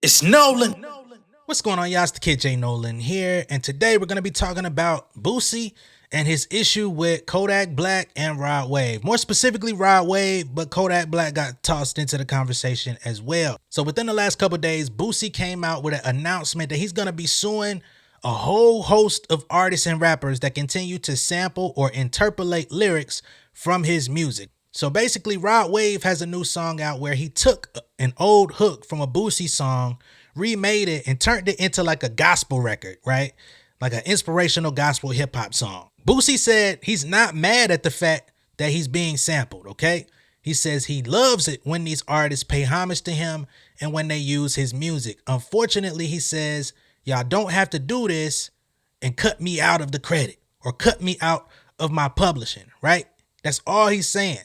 It's Nolan. What's going on, y'all? It's the kid J Nolan here, and today we're going to be talking about Boosie and his issue with Kodak Black and Rod Wave. More specifically, Rod Wave, but Kodak Black got tossed into the conversation as well. So within the last couple of days, Boosie came out with an announcement that he's going to be suing a whole host of artists and rappers that continue to sample or interpolate lyrics from his music. So basically, Rod Wave has a new song out where he took an old hook from a Boosie song, remade it, and turned it into like a gospel record, right? Like an inspirational gospel hip hop song. Boosie said he's not mad at the fact that he's being sampled, okay? He says he loves it when these artists pay homage to him and when they use his music. Unfortunately, he says, y'all don't have to do this and cut me out of the credit or cut me out of my publishing, right? That's all he's saying.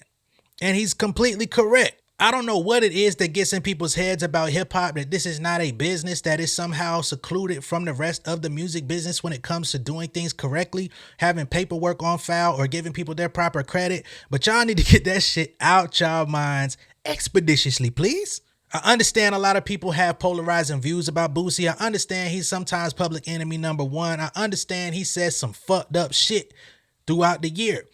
And he's completely correct. I don't know what it is that gets in people's heads about hip hop, that this is not a business that is somehow secluded from the rest of the music business when it comes to doing things correctly, having paperwork on file, or giving people their proper credit. But y'all need to get that shit out y'all minds expeditiously, please. I understand a lot of people have polarizing views about Boosie. I understand he's sometimes public enemy number one. I understand he says some fucked up shit throughout the year.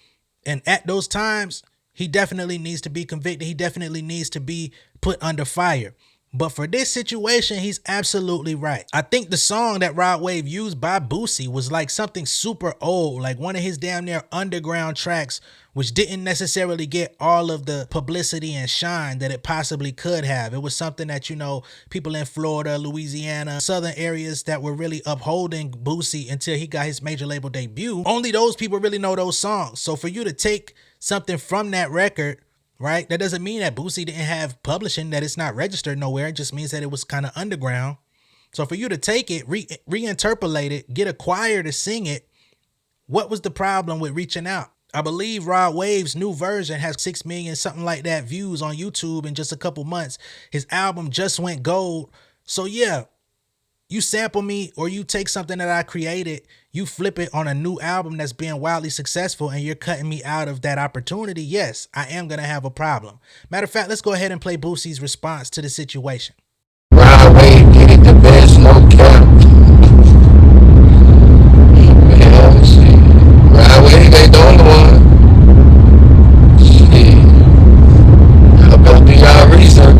And at those times, he definitely needs to be convicted. He definitely needs to be put under fire. But for this situation, he's absolutely right. I think the song that Rod Wave used by Boosie was like something super old, like one of his damn near underground tracks, which didn't necessarily get all of the publicity and shine that it possibly could have. It was something that, you know, people in Florida, Louisiana, southern areas that were really upholding Boosie until he got his major label debut. Only those people really know those songs. So for you to take something from that record, right? That doesn't mean that Boosie didn't have publishing, that it's not registered nowhere. It just means that it was kind of underground. So for you to take it, reinterpolate it, get a choir to sing it, what was the problem with reaching out? I believe Rod Wave's new version has 6 million, something like that, views on YouTube in just a couple months. His album just went gold. So yeah, you sample me or you take something that I created, you flip it on a new album that's being wildly successful, and you're cutting me out of that opportunity. Yes, I am going to have a problem. Matter of fact, let's go ahead and play Boosie's response to the situation. Rod Wave get it the best, no cap. Yeah, shit. Rod Wave ain't the only one. Shit. Y'all better do y'all research.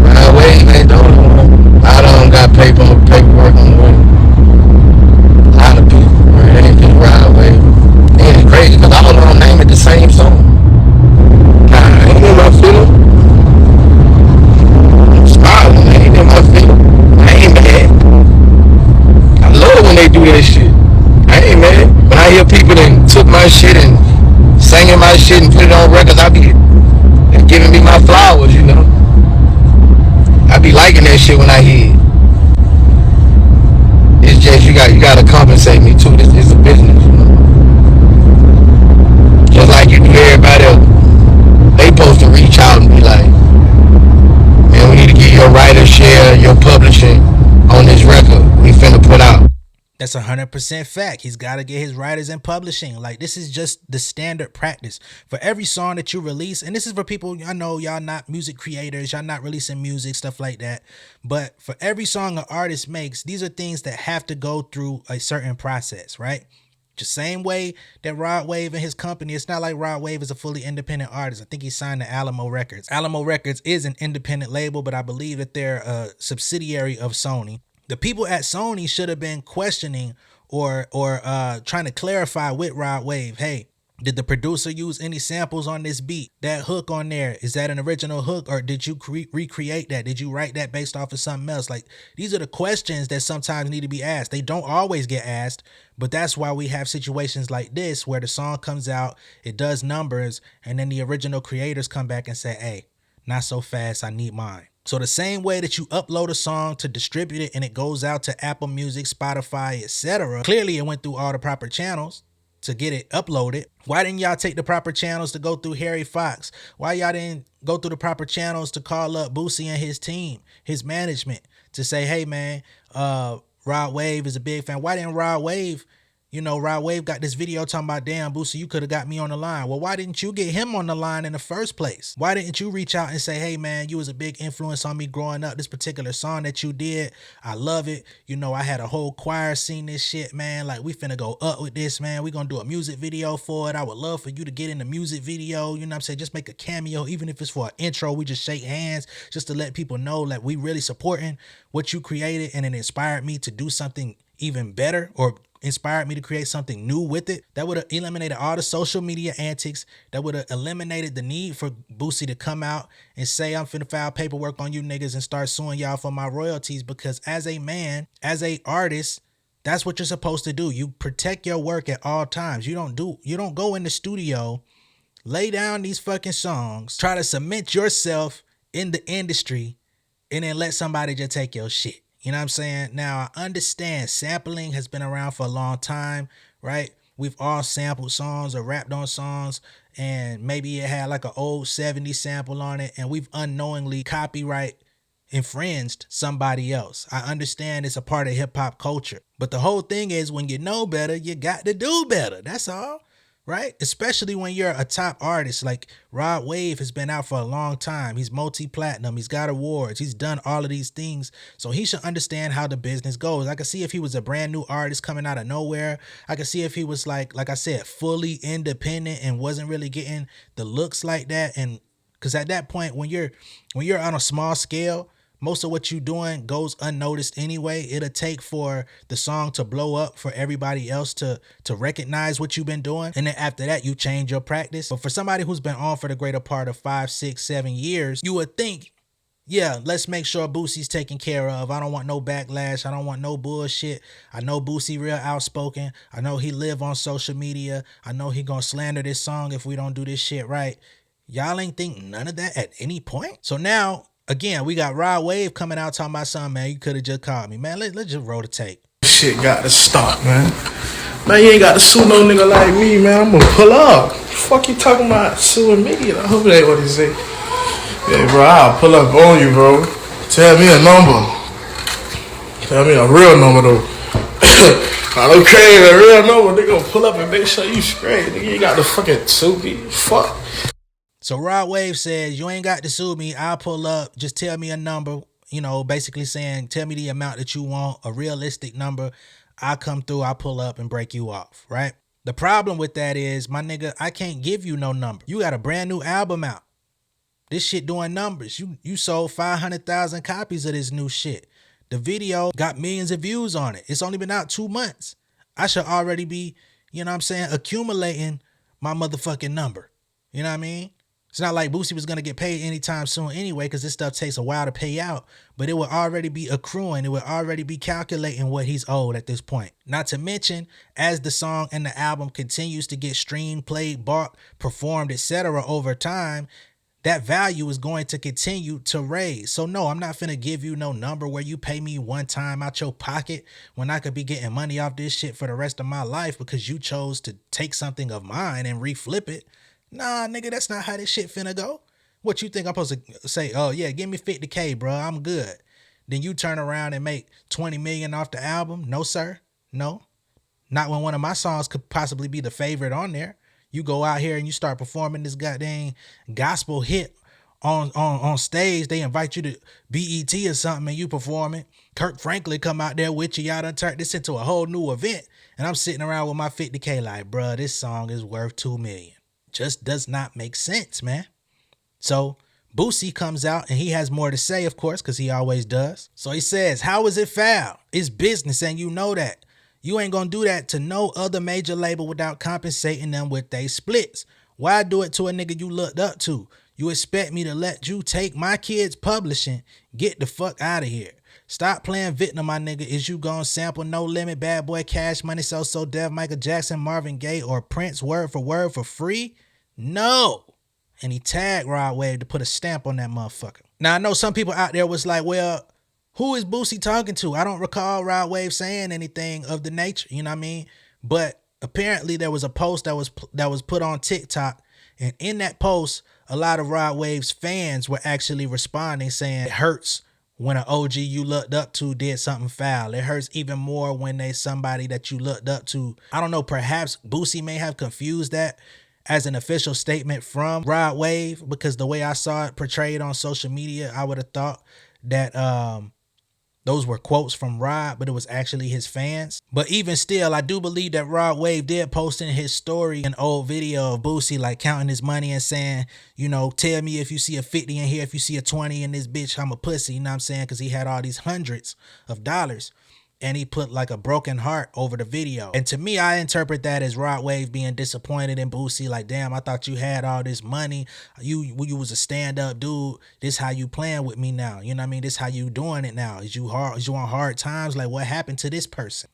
Rod Wave ain't the only one. I done got paperwork on the way. A lot of people, man, it ain't just Rod Wave. And it's crazy because all of them name it the same song. Nah, ain't in my feeling. Smiling, ain't in my feeling. I ain't mad. I love when they do that shit. I ain't mad. When I hear people that took my shit and singing my shit and put it on records, I be giving me my flowers, you know. I be liking that shit when I hear it. It's just you gotta compensate me too. This is a business, you know. Just like you do everybody else. They supposed to reach out and be like, man, we need to get your writer share, your publishing on this record we finna put out. That's 100% fact. He's got to get his writers and publishing. Like, this is just the standard practice for every song that you release. And this is for people, I know y'all not music creators, y'all not releasing music, stuff like that. But for every song an artist makes, these are things that have to go through a certain process, right? The same way that Rod Wave and his company, it's not like Rod Wave is a fully independent artist. I think he signed to Alamo Records. Alamo Records is an independent label, but I believe that they're a subsidiary of Sony. The people at Sony should have been questioning or trying to clarify with Rod Wave, hey, did the producer use any samples on this beat? That hook on there, is that an original hook, or did you recreate that? Did you write that based off of something else? Like, these are the questions that sometimes need to be asked. They don't always get asked, but that's why we have situations like this where the song comes out, it does numbers, and then the original creators come back and say, hey, not so fast, I need mine. So the same way that you upload a song to distribute it and it goes out to Apple Music, Spotify, etc. Clearly it went through all the proper channels to get it uploaded. Why didn't y'all take the proper channels to go through Harry Fox? Why y'all didn't go through the proper channels to call up Boosie and his team, his management, to say, hey man, Rod Wave is a big fan? Why didn't Rod Wave, You know, Rod Wave got this video talking about, damn, Boosie, you could have got me on the line. Well, why didn't you get him on the line in the first place? Why didn't you reach out and say, hey, man, you was a big influence on me growing up. This particular song that you did, I love it. You know, I had a whole choir sing this shit, man. Like, we finna go up with this, man. We gonna do a music video for it. I would love for you to get in the music video. You know what I'm saying? Just make a cameo, even if it's for an intro. We just shake hands just to let people know that we really supporting what you created, and it inspired me to do something even better, or inspired me to create something new with it. That would have eliminated all the social media antics. That would have eliminated the need for Boosie to come out and say, I'm finna file paperwork on you niggas and start suing y'all for my royalties. Because as a man, as a artist, that's what you're supposed to do. You protect your work at all times. You don't go in the studio, lay down these fucking songs, try to cement yourself in the industry, and then let somebody just take your shit. You know what I'm saying? Now, I understand sampling has been around for a long time, right? We've all sampled songs or rapped on songs, and maybe it had like an old 70s sample on it, and we've unknowingly copyright infringed somebody else. I understand it's a part of hip hop culture, but the whole thing is, when you know better, you got to do better. That's all. Right? Especially when you're a top artist. Like Rod Wave has been out for a long time. He's multi-platinum. He's got awards. He's done all of these things. So he should understand how the business goes. I could see if he was a brand new artist coming out of nowhere. I could see if he was like I said, fully independent and wasn't really getting the looks like that. And because at that point, when you're on a small scale, most of what you're doing goes unnoticed anyway. It'll take for the song to blow up for everybody else to recognize what you've been doing. And then after that, you change your practice. But for somebody who's been on for the greater part of 5, 6, 7 years, you would think, yeah, let's make sure Boosie's taken care of. I don't want no backlash. I don't want no bullshit. I know Boosie real outspoken. I know he live on social media. I know he gonna slander this song if we don't do this shit right. Y'all ain't think none of that at any point? So now, again, we got Rod Wave coming out talking about something, man, you could have just called me. Man, let's just roll the tape. Shit got to stop, man. Man, you ain't got to sue no nigga like me, man. I'm gonna pull up. Fuck you talking about suing me? I hope that ain't what he say. Yeah, bro, I'll pull up on you, bro. Tell me a number. Tell me a real number, though. I don't care a real number. They gonna pull up and make sure you straight. Nigga, you ain't got to fucking sue me. Fuck. So Rod Wave says, you ain't got to sue me. I'll pull up. Just tell me a number. You know, basically saying, tell me the amount that you want, a realistic number. I'll come through. I'll pull up and break you off, right? The problem with that is, my nigga, I can't give you no number. You got a brand new album out. This shit doing numbers. You sold 500,000 copies of this new shit. The video got millions of views on it. It's only been out 2 months. I should already be, you know what I'm saying, accumulating my motherfucking number. You know what I mean? It's not like Boosie was going to get paid anytime soon anyway, because this stuff takes a while to pay out. But it will already be accruing. It will already be calculating what he's owed at this point. Not to mention, as the song and the album continues to get streamed, played, bought, performed, etc. over time, that value is going to continue to raise. So no, I'm not finna give you no number where you pay me one time out your pocket when I could be getting money off this shit for the rest of my life because you chose to take something of mine and reflip it. Nah, nigga, that's not how this shit finna go. What you think I'm supposed to say? Oh yeah, give me 50K, bro. I'm good. Then you turn around and make 20 million off the album? No, sir. No. Not when one of my songs could possibly be the favorite on there. You go out here and you start performing this goddamn gospel hit on stage. They invite you to BET or something and you perform it. Kirk Franklin come out there with you. Y'all done turned this into a whole new event. And I'm sitting around with my 50K like, bruh, this song is worth 2 million. Just does not make sense, man. So Boosie comes out and he has more to say, of course, because he always does. So he says, how is it foul? It's business and you know that. You ain't gonna do that to no other major label without compensating them with they splits. Why do it to a nigga you looked up to? You expect me to let you take my kids publishing? Get the fuck out of here. Stop playing victim, my nigga. Is you gonna sample No Limit, Bad Boy, Cash Money, So Def, Michael Jackson, Marvin Gaye, or Prince word for free? No. And he tagged Rod Wave to put a stamp on that motherfucker. Now, I know some people out there was like, well, who is Boosie talking to? I don't recall Rod Wave saying anything of the nature, you know what I mean? But apparently there was a post that was put on TikTok, and in that post, a lot of Rod Wave's fans were actually responding saying it hurts when an OG you looked up to did something foul. It hurts even more when they somebody that you looked up to. I don't know, perhaps Boosie may have confused that as an official statement from Rod Wave, because the way I saw it portrayed on social media, I would have thought that those were quotes from Rod, but it was actually his fans. But even still, I do believe that Rod Wave did post in his story an old video of Boosie like counting his money and saying, you know, tell me if you see a 50 in here, if you see a 20 in this bitch, I'm a pussy, you know what I'm saying? Because he had all these hundreds of dollars. And he put like a broken heart over the video. And to me, I interpret that as Rod Wave being disappointed in Boosie. Like, damn, I thought you had all this money. You was a stand-up dude. This how you playing with me now. You know what I mean? This how you doing it now. Is you on hard times? Like, what happened to this person?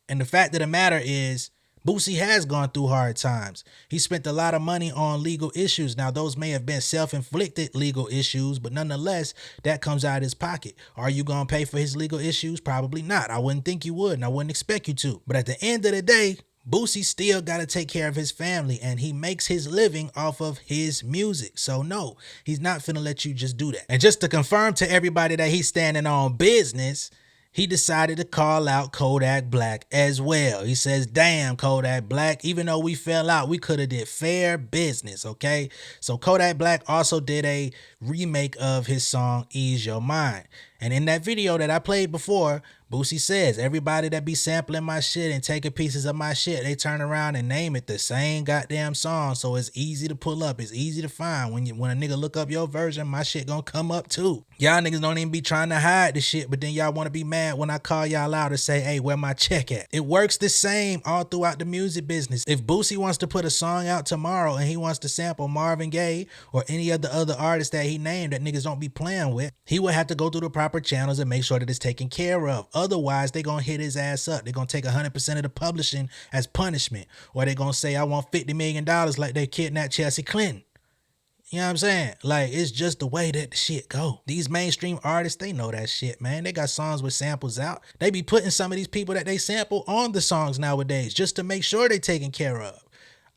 And the fact of the matter is, Boosie has gone through hard times. He spent a lot of money on legal issues. Now, those may have been self-inflicted legal issues, but nonetheless, that comes out of his pocket. Are you going to pay for his legal issues? Probably not. I wouldn't think you would, and I wouldn't expect you to. But at the end of the day, Boosie still got to take care of his family, and he makes his living off of his music. So no, he's not finna let you just do that. And just to confirm to everybody that he's standing on business, he decided to call out Kodak Black as well. He says, damn, Kodak Black, even though we fell out, we could have did fair business, okay? So Kodak Black also did a remake of his song, Ease Your Mind. And in that video that I played before, Boosie says, everybody that be sampling my shit and taking pieces of my shit, they turn around and name it the same goddamn song. So it's easy to pull up. It's easy to find. When a nigga look up your version, my shit gonna come up too. Y'all niggas don't even be trying to hide the shit, but then y'all want to be mad when I call y'all out and say, hey, where my check at? It works the same all throughout the music business. If Boosie wants to put a song out tomorrow and he wants to sample Marvin Gaye or any of the other artists that he named that niggas don't be playing with, he would have to go through the proper channels and make sure that it's taken care of. Otherwise, they gonna hit his ass up. They're gonna take 100% of the publishing as punishment. Or they gonna say, I want $50 million like they kidnapped Chelsea Clinton. You know what I'm saying? Like, it's just the way that the shit go. These mainstream artists, they know that shit, man. They got songs with samples out. They be putting some of these people that they sample on the songs nowadays just to make sure they taken care of.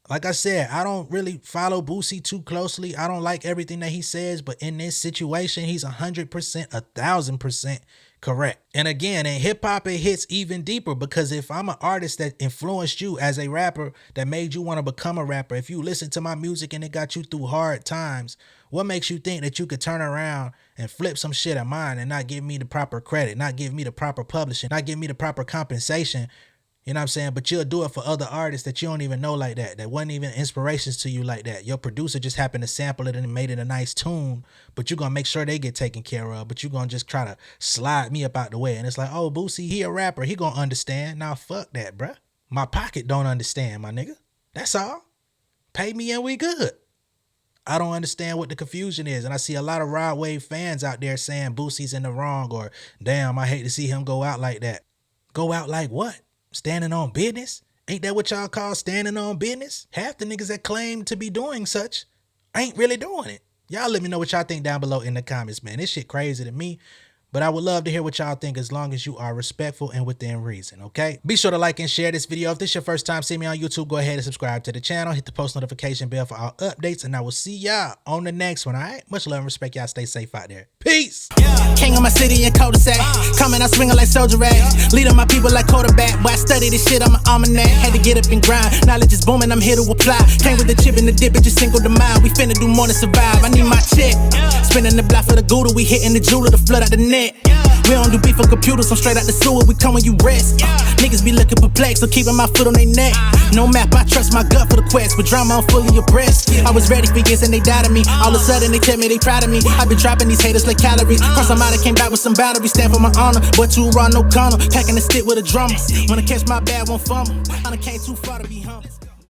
Like I said, I don't really follow Boosie too closely. I don't like everything that he says, but in this situation, he's 100%, 1,000% correct. And again, in hip hop, it hits even deeper, because if I'm an artist that influenced you as a rapper, that made you want to become a rapper, if you listen to my music and it got you through hard times, what makes you think that you could turn around and flip some shit of mine and not give me the proper credit, not give me the proper publishing, not give me the proper compensation? You know what I'm saying? But you'll do it for other artists that you don't even know like that. That wasn't even inspirations to you like that. Your producer just happened to sample it and made it a nice tune, but you're going to make sure they get taken care of. But you're going to just try to slide me up out the way. And it's like, oh, Boosie, he a rapper. He going to understand. Now, fuck that, bruh. My pocket don't understand, my nigga. That's all. Pay me and we good. I don't understand what the confusion is. And I see a lot of Rod Wave fans out there saying Boosie's in the wrong, or damn, I hate to see him go out like that. Go out like what? Standing on business? Ain't that what y'all call standing on business? Half the niggas that claim to be doing such ain't really doing it. Y'all let me know what y'all think down below in the comments, man. This shit crazy to me. But I would love to hear what y'all think, as long as you are respectful and within reason, okay? Be sure to like and share this video. If this is your first time seeing me on YouTube, go ahead and subscribe to the channel. Hit the post notification bell for all updates, and I will see y'all on the next one, all right? Much love and respect. Y'all stay safe out there. Peace! King of my city and cul-de-sac. Coming out swinging like soldier rag. Leading my people like quarterback. Boy, I study this shit, I'm an almanac. Had to get up and grind. Knowledge is booming, I'm here to apply. Came with the chip and the dip, it just single the mind. We finna do more than survive. I need my check. Spinning the block for the gouda. We hitting the jeweler to flood out the net. We don't do beef on computers, I'm straight out the sewer. We come when you rest. Niggas be looking perplexed, so keeping my foot on their neck. No map, I trust my gut for the quest. With drama, I'm fully abreast. I was ready for years and they doubted me. All of a sudden they tell me they proud of me. I've been dropping these haters like calories. Cross them out, I came back with some boundaries. Stand for my honor, but too raw, no corner. Packing the stick with a drummer. Wanna catch my bad, won't fumble. I done came too far to be humble.